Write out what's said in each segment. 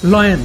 Lion,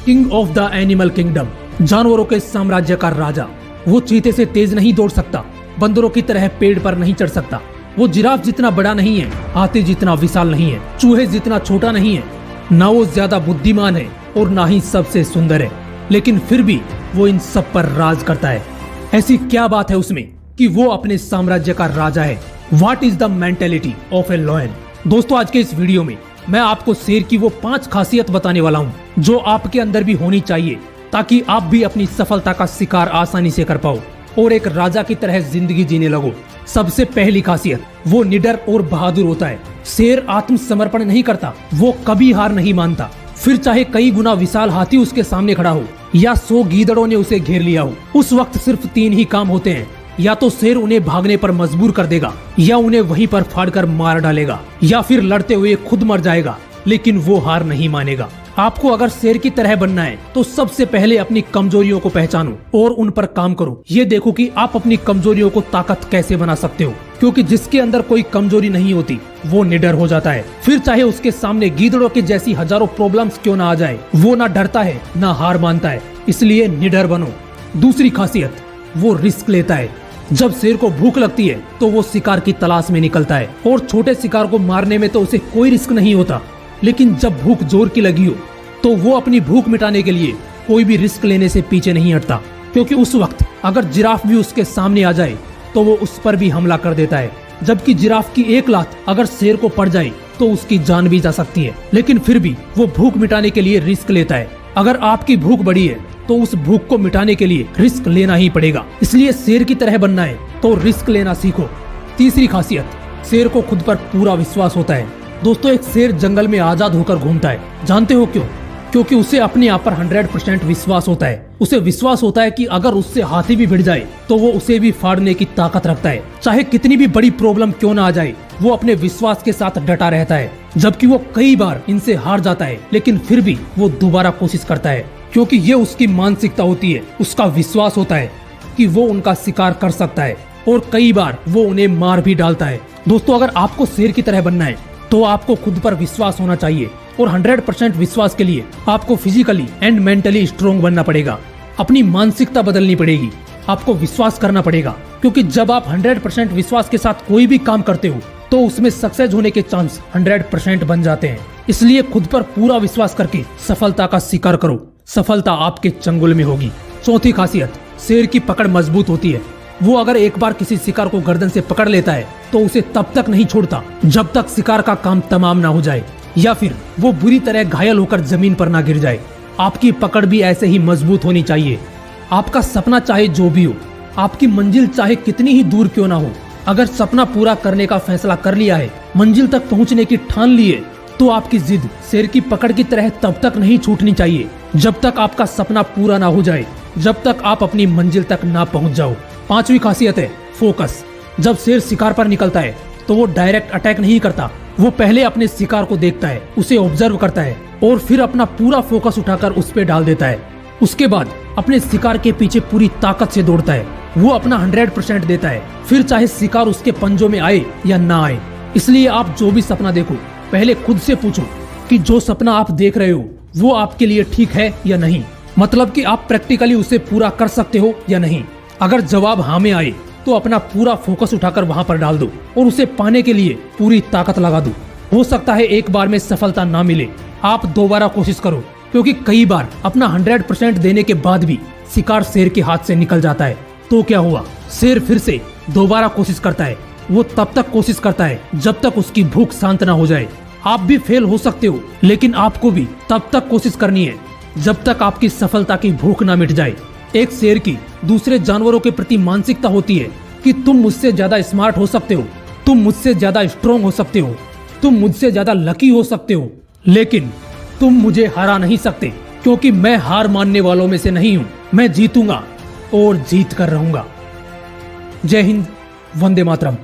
king of the animal kingdom, जानवरों के साम्राज्य का राजा। वो चीते से तेज नहीं दौड़ सकता, बंदरों की तरह पेड़ पर नहीं चढ़ सकता। वो जिराफ जितना बड़ा नहीं है, हाथी जितना विशाल नहीं है, चूहे जितना छोटा नहीं है। ना वो ज्यादा बुद्धिमान है और ना ही सबसे सुंदर है, लेकिन फिर भी वो इन सब पर राज करता है। ऐसी क्या बात है उसमें कि वो अपने साम्राज्य का राजा है? What is the mentality of a lion? दोस्तों, आज के इस वीडियो में मैं आपको शेर की वो 5 खासियत बताने वाला हूँ जो आपके अंदर भी होनी चाहिए, ताकि आप भी अपनी सफलता का शिकार आसानी से कर पाओ और एक राजा की तरह जिंदगी जीने लगो। सबसे पहली खासियत, वो निडर और बहादुर होता है। शेर आत्मसमर्पण नहीं करता, वो कभी हार नहीं मानता। फिर चाहे कई गुना विशाल हाथी उसके सामने खड़ा हो या 100 गीदड़ों ने उसे घेर लिया हो, उस वक्त सिर्फ 3 ही काम होते हैं। या तो शेर उन्हें भागने पर मजबूर कर देगा, या उन्हें वहीं पर फाड़कर मार डालेगा, या फिर लड़ते हुए खुद मर जाएगा, लेकिन वो हार नहीं मानेगा। आपको अगर शेर की तरह बनना है तो सबसे पहले अपनी कमजोरियों को पहचानो और उन पर काम करो। ये देखो कि आप अपनी कमजोरियों को ताकत कैसे बना सकते हो, क्योंकि जिसके अंदर कोई कमजोरी नहीं होती वो निडर हो जाता है। फिर चाहे उसके सामने गीदड़ों के जैसी हजारों प्रॉब्लम्स क्यों ना आ जाए, वो ना डरता है ना हार मानता है। इसलिए निडर बनो। दूसरी खासियत, वो रिस्क लेता है। जब शेर को भूख लगती है तो वो शिकार की तलाश में निकलता है, और छोटे शिकार को मारने में तो उसे कोई रिस्क नहीं होता। लेकिन जब भूख जोर की लगी हो तो वो अपनी भूख मिटाने के लिए कोई भी रिस्क लेने से पीछे नहीं हटता, क्योंकि उस वक्त अगर जिराफ भी उसके सामने आ जाए तो वो उस पर भी हमला कर देता है। जबकि जिराफ की एक लात अगर शेर को पड़ जाए तो उसकी जान भी जा सकती है, लेकिन फिर भी वो भूख मिटाने के लिए रिस्क लेता है। अगर आपकी भूख बड़ी है तो उस भूख को मिटाने के लिए रिस्क लेना ही पड़ेगा। इसलिए शेर की तरह बनना है तो रिस्क लेना सीखो। तीसरी खासियत, शेर को खुद पर पूरा विश्वास होता है। दोस्तों, एक शेर जंगल में आजाद होकर घूमता है। जानते हो क्यों? क्योंकि उसे अपने आप पर 100% विश्वास होता है। उसे विश्वास होता है कि अगर उससे हाथी भी भिड़ जाए तो वो उसे भी फाड़ने की ताकत रखता है। चाहे कितनी भी बड़ी प्रॉब्लम क्यों ना आ जाए, वो अपने विश्वास के साथ डटा रहता है। जबकि वो कई बार इनसे हार जाता है, लेकिन फिर भी वो दोबारा कोशिश करता है, क्योंकि ये उसकी मानसिकता होती है। उसका विश्वास होता है कि वो उनका शिकार कर सकता है, और कई बार वो उन्हें मार भी डालता है। दोस्तों, अगर आपको शेर की तरह बनना है तो आपको खुद पर विश्वास होना चाहिए, और 100% विश्वास के लिए आपको फिजिकली एंड मेंटली स्ट्रॉन्ग बनना पड़ेगा। अपनी मानसिकता बदलनी पड़ेगी, आपको विश्वास करना पड़ेगा, क्योंकि जब आप 100% विश्वास के साथ कोई भी काम करते हो तो उसमें सक्सेस होने के चांस 100% बन जाते हैं। इसलिए खुद पर पूरा विश्वास करके सफलता का शिकार करो। सफलता आपके चंगुल में होगी। चौथी खासियत, शेर की पकड़ मजबूत होती है। वो अगर एक बार किसी शिकार को गर्दन से पकड़ लेता है तो उसे तब तक नहीं छोड़ता जब तक शिकार का काम तमाम ना हो जाए, या फिर वो बुरी तरह घायल होकर जमीन पर ना गिर जाए। आपकी पकड़ भी ऐसे ही मजबूत होनी चाहिए। आपका सपना चाहे जो भी हो, आपकी मंजिल चाहे कितनी ही दूर क्यों ना हो, अगर सपना पूरा करने का फैसला कर लिया है, मंजिल तक पहुंचने की ठान ली है, तो आपकी जिद शेर की पकड़ की तरह तब तक नहीं छूटनी चाहिए जब तक आपका सपना पूरा ना हो जाए, जब तक आप अपनी मंजिल तक ना पहुंच जाओ। पांचवी खासियत है फोकस। जब शेर शिकार पर निकलता है तो वो डायरेक्ट अटैक नहीं करता। वो पहले अपने शिकार को देखता है, उसे ऑब्जर्व करता है, और फिर अपना पूरा फोकस उठाकर उस पे डाल देता है। उसके बाद अपने शिकार के पीछे पूरी ताकत से दौड़ता है। वो अपना 100% देता है, फिर चाहे शिकार उसके पंजों में आए या ना आए। इसलिए आप जो भी सपना देखो, पहले खुद से पूछो कि जो सपना आप देख रहे हो वो आपके लिए ठीक है या नहीं। मतलब कि आप प्रैक्टिकली उसे पूरा कर सकते हो या नहीं। अगर जवाब हाँ में आए तो अपना पूरा फोकस उठाकर वहां पर डाल दो और उसे पाने के लिए पूरी ताकत लगा दो। हो सकता है एक बार में सफलता ना मिले, आप दोबारा कोशिश करो, क्योंकि कई बार अपना 100% देने के बाद भी शिकार शेर के हाथ से निकल जाता है। तो क्या हुआ, शेर फिर से दोबारा कोशिश करता है। वो तब तक कोशिश करता है जब तक उसकी भूख शांत ना हो जाए। आप भी फेल हो सकते हो, लेकिन आपको भी तब तक कोशिश करनी है जब तक आपकी सफलता की भूख ना मिट जाए। एक शेर की दूसरे जानवरों के प्रति मानसिकता होती है कि तुम मुझसे ज्यादा स्मार्ट हो सकते हो, तुम मुझसे ज्यादा स्ट्रॉन्ग हो सकते हो, तुम मुझसे ज्यादा लकी हो सकते हो, लेकिन तुम मुझे हरा नहीं सकते, क्योंकि मैं हार मानने वालों में से नहीं हूं। मैं जीतूंगा और जीत कर रहूंगा। जय हिंद, वंदे मातरम।